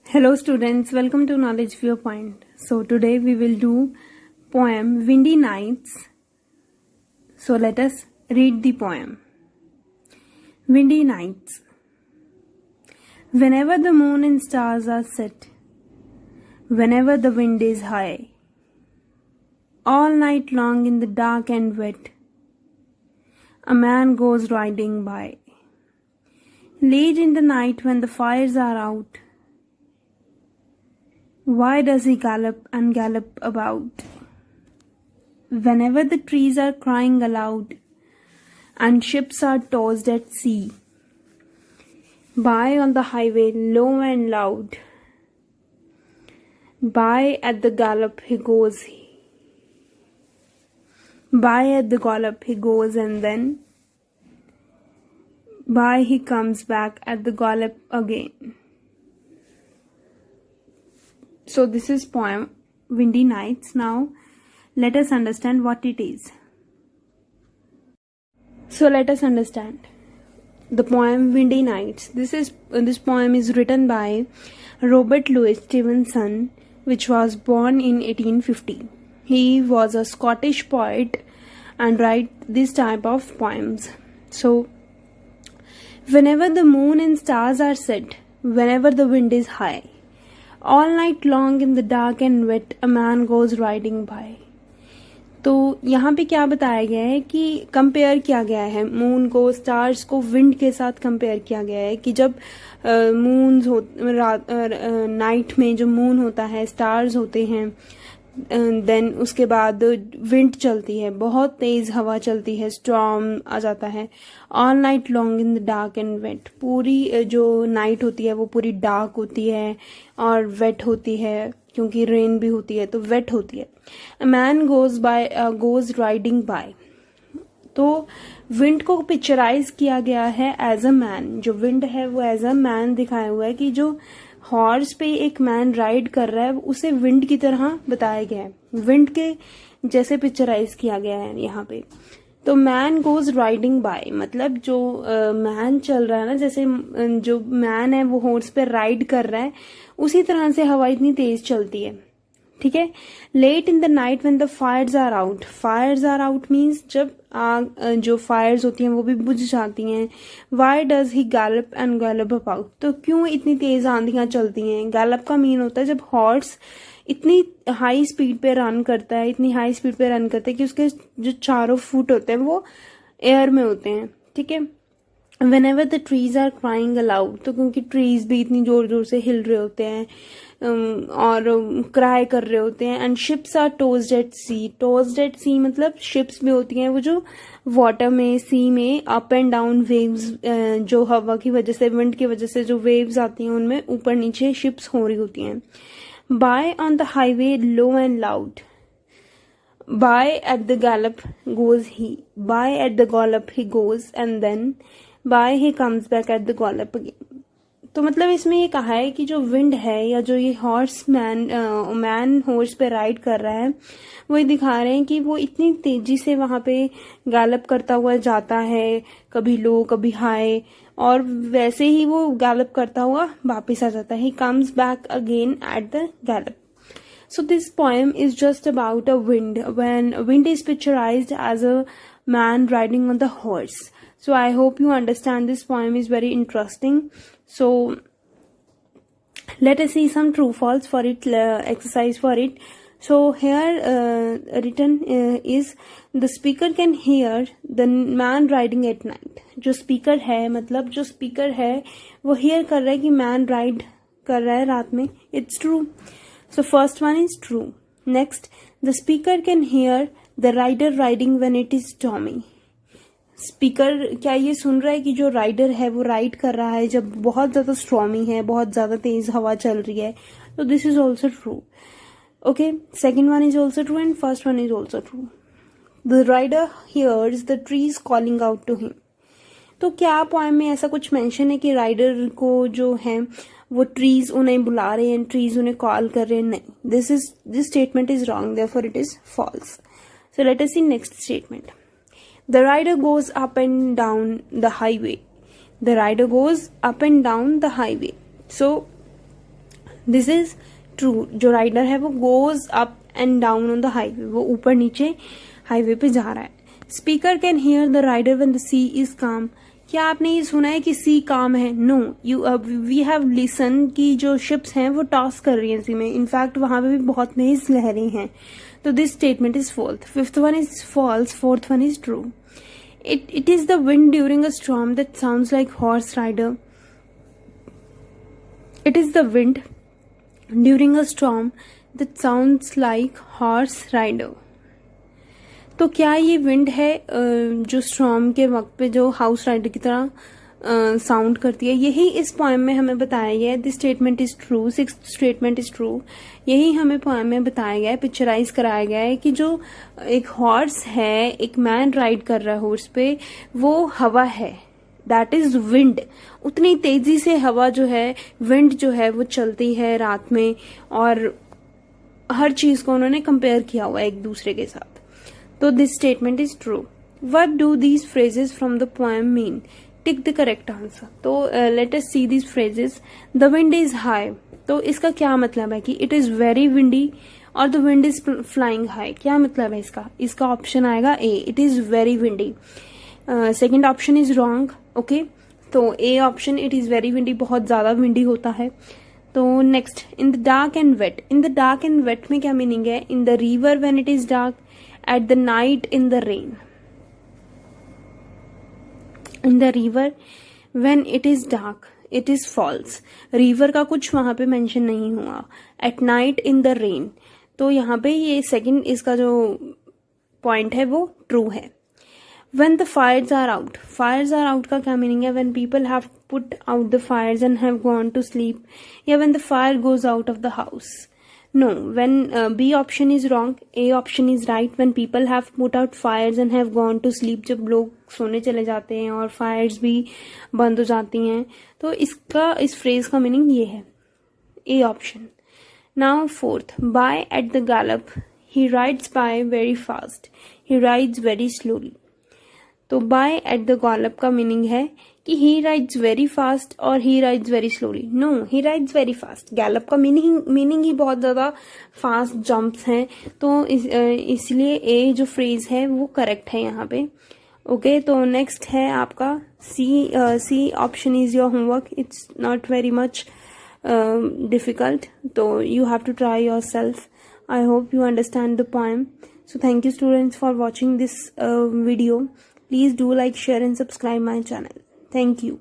Hello students, welcome to Knowledge Viewpoint. So today we will do poem Windy Nights. So let us read the poem. Windy Nights. Whenever the moon and stars are set, whenever the wind is high, all night long in the dark and wet, a man goes riding by. Late in the night when the fires are out, why does he gallop and gallop about? Whenever the trees are crying aloud and ships are tossed at sea, by on the highway low and loud, by at the gallop he goes, by at the gallop he goes, and then by he comes back at the gallop again. So this is poem Windy Nights. Now let us understand what it is. So let us understand the poem Windy Nights. This poem is written by Robert Louis Stevenson, which was born in 1850. He was a Scottish poet and write this type of poems. So whenever the moon and stars are set, whenever the wind is high, all night long in the dark and wet, a man goes riding by. तो यहाँ पे क्या बताया गया है कि compare किया गया है मून को, स्टार्स को विंड के साथ कंपेयर किया गया है कि जब नाइट में जो मून होता है, स्टार्स होते हैं, देन उसके बाद विंड चलती है, बहुत तेज हवा चलती है, स्टॉर्म आ जाता है. All night long in the dark and wet, पूरी जो नाइट होती है वो पूरी डार्क होती है और वेट होती है, क्योंकि रेन भी होती है तो वेट होती है. A man goes riding by. तो विंड को पिक्चराइज किया गया है एज अ मैन. जो विंड है वो एज अ मैन दिखाया हुआ है कि जो हॉर्स पे एक मैन राइड कर रहा है उसे विंड की तरह बताया गया है, विंड के जैसे पिक्चराइज किया गया है यहाँ पे. तो मैन गोज राइडिंग बाय मतलब जो मैन चल रहा है ना, जैसे जो मैन है वो हॉर्स पे राइड कर रहा है, उसी तरह से हवा इतनी तेज चलती है. ठीक है. Late in the night when the fires are out. Fires are out means जब आग, जो फायर्स होती हैं वो भी बुझ जाती हैं. Why does he Gallup and Gallup about. तो क्यों इतनी तेज आंधियां चलती हैं. गैलप का मीन होता है जब हॉर्स इतनी हाई स्पीड पे रन करता है, इतनी हाई स्पीड पे रन करता है कि उसके जो चारों फुट होते हैं वो एयर में होते हैं. ठीक है. Whenever the trees are crying aloud, तो क्योंकि ट्रीज भी इतनी जोर जोर से हिल रहे होते हैं और क्राई कर रहे होते हैं. And ships are tossed at sea. Tossed at sea मतलब शिप्स भी होती हैं वो जो वाटर में, सी में अप एंड डाउन वेव्स, जो हवा की वजह से, विंड की वजह से जो वेव्स आती हैं उनमें ऊपर नीचे शिप्स हो रही होती हैं. By on the highway low and loud, by at the gallop goes he, by at the gallop he goes, and then by he comes back at the gallop again. तो मतलब इसमें ये कहा है कि जो विंड है या जो ये मैन हॉर्स पे राइड कर रहा है, वो ये दिखा रहे हैं कि वो इतनी तेजी से वहां पे गैलप करता हुआ जाता है, कभी लो कभी हाई, और वैसे ही वो गैलप करता हुआ वापिस आ जाता है. ही comes back again eight the Gallup. So this poem is just about a wind, when wind is picturized as a man riding on the horse. So I hope you understand this poem is very interesting. So let us see some true false for it, exercise for it. So here written is the speaker can hear the man riding at night. जो speaker है, मतलब जो speaker है वो hear कर रहा है कि man ride कर रहा है रात में. It's true. So first one is true. Next, the speaker can hear the rider riding when it is stormy. Speaker क्या ये सुन रहा है कि जो राइडर है वो राइड कर रहा है जब बहुत ज्यादा स्ट्रॉमी है, बहुत ज्यादा तेज हवा चल रही है. तो this is also true. Okay, second one is also true and first one is also true. The rider hears the trees calling out to him. तो क्या पोएम में ऐसा कुछ मेंशन है कि राइडर को जो है वो ट्रीज उन्हें बुला रहे हैं, ट्रीज उन्हें कॉल कर रहे हैं? नहीं, this statement is wrong, therefore it is false. So let us see next statement. The rider goes up and down the highway. The rider goes up and down the highway. So this is true. जो rider है वो goes up and down on the highway, वो ऊपर नीचे highway पे जा रहा है। Speaker can hear the rider when the sea is calm. क्या आपने ये सुना है कि सी काम है? नो, वी हैव लिसन कि जो शिप्स हैं वो टॉस कर रही हैं सी में, इनफैक्ट वहां पे भी बहुत तेज लहरें हैं। तो this statement is false. Fifth one is false, fourth one is true. It is the wind during a storm that sounds like horse rider. It is the wind during a storm that sounds like horse rider. तो क्या ये wind है जो storm के वक्त पे जो house rider की तरह साउंड करती है? यही इस पोएम में हमें बताया गया है। This statement is true. Sixth statement is true. यही हमें पोएम में बताया गया है, पिक्चराइज कराया गया है कि जो एक हॉर्स है, एक मैन राइड कर रहा है हॉर्स पे, वो हवा है, दैट इज विंड। उतनी तेजी से हवा जो है, विंड जो है वो चलती है रात में, और हर चीज को उन्होंने कंपेयर किया हुआ है एक दूसरे के साथ। तो this statement is true. What do these phrases from the poem mean? Tick the correct answer. तो let us see these phrases. The wind is high, तो इसका क्या मतलब है कि इट इज वेरी विंडी, और the wind is flying high. क्या मतलब है इसका? इसका ऑप्शन आएगा A, it is very windy. Second option is wrong. Okay, तो A option, it is very windy, बहुत ज्यादा विंडी होता है। तो next, in the dark and wet. In the dark and wet में क्या मीनिंग है? In the river when it is dark, at the night in the rain. In the river when it is dark, it is falls. River का कुछ वहां पे mention नहीं हुआ। At night in the rain, तो यहाँ पे ये सेकंड इसका जो पॉइंट है वो ट्रू है। When the fires are out, fires are out का क्या मीनिंग है? When people have put out the fires and have gone to sleep, या when the fire goes out of the house. No, when B option is wrong, A option is right. When people have put out fires and have gone to sleep, जब लोग सोने चले जाते हैं और Fyers भी बंद हो जाती हैं, तो इसका, इस फ्रेज का मीनिंग ये है, A option. Now fourth, by at the gallop, he rides by very fast, he rides very slowly. तो बाय एट द गॉलप का मीनिंग है कि ही राइड्स वेरी फास्ट और ही राइड्स वेरी स्लोली। नो, ही राइड्स वेरी फास्ट। गैलप का meaning ही बहुत ज्यादा fast jumps हैं, तो इसलिए ए जो फ्रेज है वो करेक्ट है यहाँ पे। ओके, तो नेक्स्ट है आपका C option is your homework. It's not very much difficult, तो you have to try yourself. I hope you understand the poem. So thank you students for watching this video. Please do like, share and subscribe my channel. Thank you.